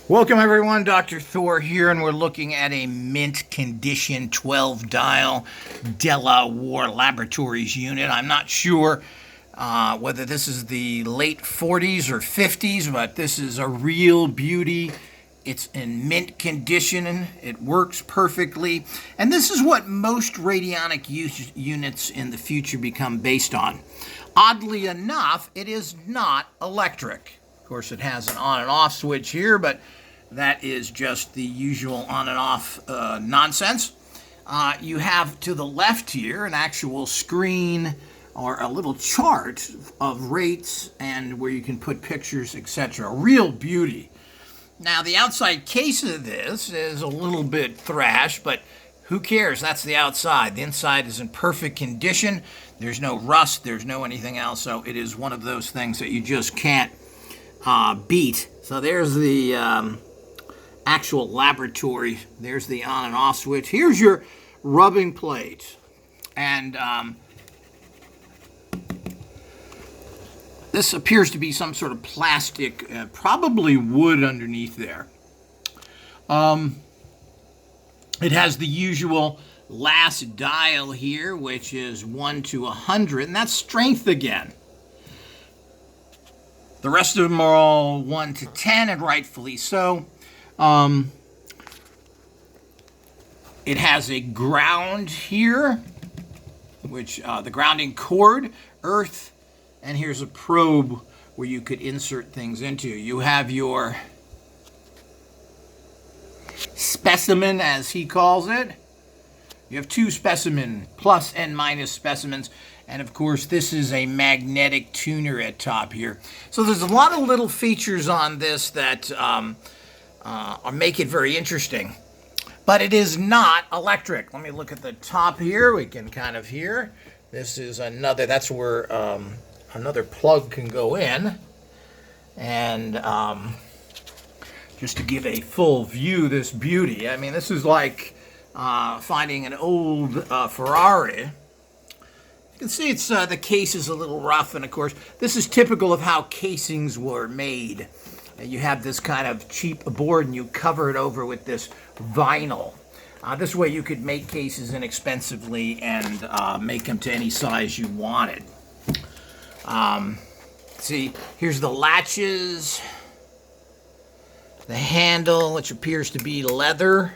Welcome everyone, Dr. Thor here, and we're looking at a mint condition 12 dial Delawarr Laboratories unit. I'm not sure whether this is the late 40s or 50s, but this is a real beauty. It's in mint condition, it works perfectly, and this is what most radionic units in the future become based on. Oddly enough, it is not electric. Of course, it has an on and off switch here, but that is just the usual on and off nonsense. You have to the left here an actual screen or a little chart of rates and where you can put pictures, etc. Real beauty. Now, the outside case of this is a little bit thrashed, but who cares? That's the outside. The inside is in perfect condition. There's no rust. There's no anything else. So it is one of those things that you just can't beat. So there's the actual laboratory. There's the on and off switch. Here's your rubbing plate. And this appears to be some sort of plastic, probably wood underneath there. It has the usual last dial here, which is 1 to 100, and that's strength again. The rest of them are all 1 to 10, and rightfully so. It has a ground here, which the grounding cord, earth, and here's a probe where you could insert things into. You have your specimen, as he calls it. You have two specimen, plus and minus specimens. And of course, this is a magnetic tuner at top here. So there's a lot of little features on this that make it very interesting. But it is not electric. Let me look at the top here. We can kind of hear. This is another, that's where another plug can go in. And just to give a full view, this beauty. I mean, this is like finding an old Ferrari. You can see it's the case is a little rough, and of course, this is typical of how casings were made. You have this kind of cheap board, and you cover it over with this vinyl. This way, you could make cases inexpensively and make them to any size you wanted. See, here's the latches, the handle, which appears to be leather.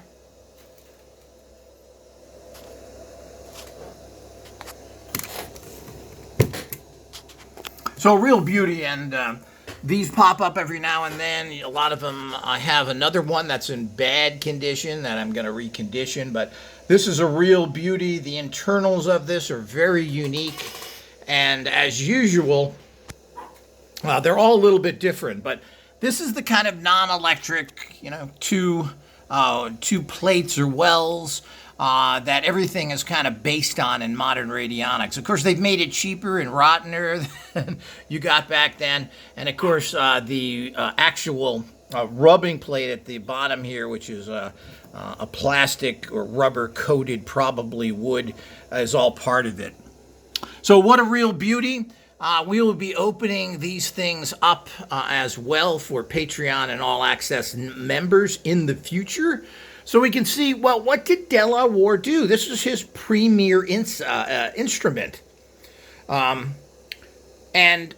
So real beauty, and these pop up every now and then. A lot of them, I have another one that's in bad condition that I'm going to recondition, but this is a real beauty. The internals of this are very unique, and as usual, they're all a little bit different, but this is the kind of non-electric, two plates or wells that everything is kind of based on in modern radionics. Of course, they've made it cheaper and rottener than you got back then. And of course, the actual rubbing plate at the bottom here, which is a plastic or rubber coated, probably wood, is all part of it. So what a real beauty. We will be opening these things up as well for Patreon and All Access members in the future. So we can see, well, what did Delawarr do? This is his premier instrument. And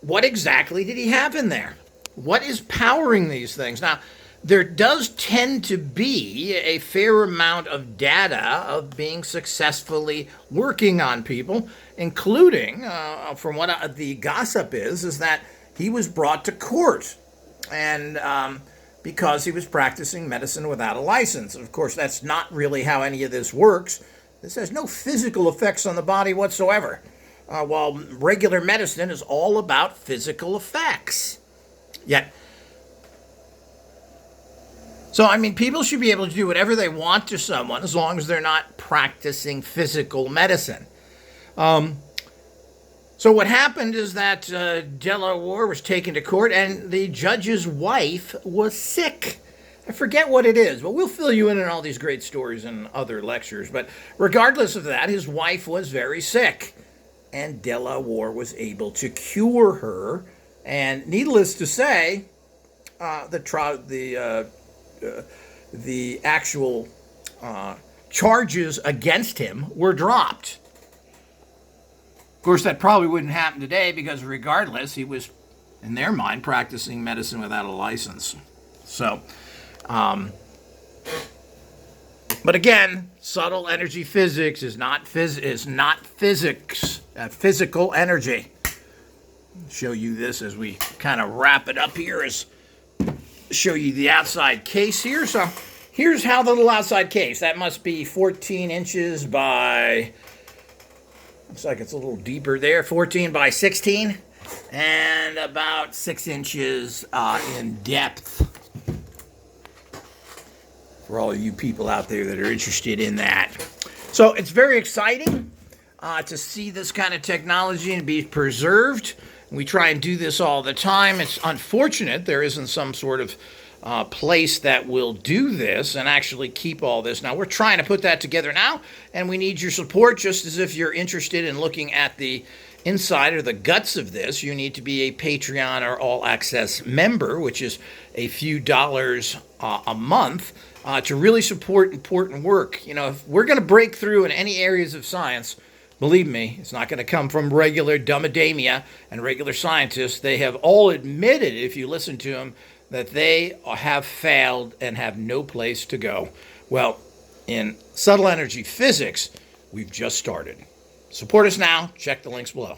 what exactly did he have in there? What is powering these things? Now, there does tend to be a fair amount of data of being successfully working on people, including, from what the gossip is that he was brought to court. And because he was practicing medicine without a license. Of course, that's not really how any of this works. This has no physical effects on the body whatsoever, while regular medicine is all about physical effects. Yet, so, I mean, people should be able to do whatever they want to someone as long as they're not practicing physical medicine. So what happened is that Delawarr was taken to court, and the judge's wife was sick. I forget what it is, but we'll fill you in on all these great stories in other lectures. But regardless of that, his wife was very sick, and Delawarr was able to cure her. And needless to say, the actual charges against him were dropped. Of course, that probably wouldn't happen today because regardless, he was, in their mind, practicing medicine without a license. So, but again, subtle energy physics is not physics, physical energy. I'll show you this as we kind of wrap it up here. Show you the outside case here. So here's how the little outside case. That must be 14 inches by, looks like it's a little deeper there, 14 by 16, and about 6 inches in depth. For all of you people out there that are interested in that. So it's very exciting to see this kind of technology and be preserved. We try and do this all the time. It's unfortunate there isn't some sort of place that will do this and actually keep all this. Now, we're trying to put that together now, and we need your support. Just as if you're interested in looking at the inside or the guts of this, you need to be a Patreon or All Access member, which is a few dollars a month, to really support important work. You know, if we're going to break through in any areas of science, believe me, it's not going to come from regular dumbademia and regular scientists. They have all admitted, if you listen to them, that they have failed and have no place to go. Well, in subtle energy physics, we've just started. Support us now. Check the links below.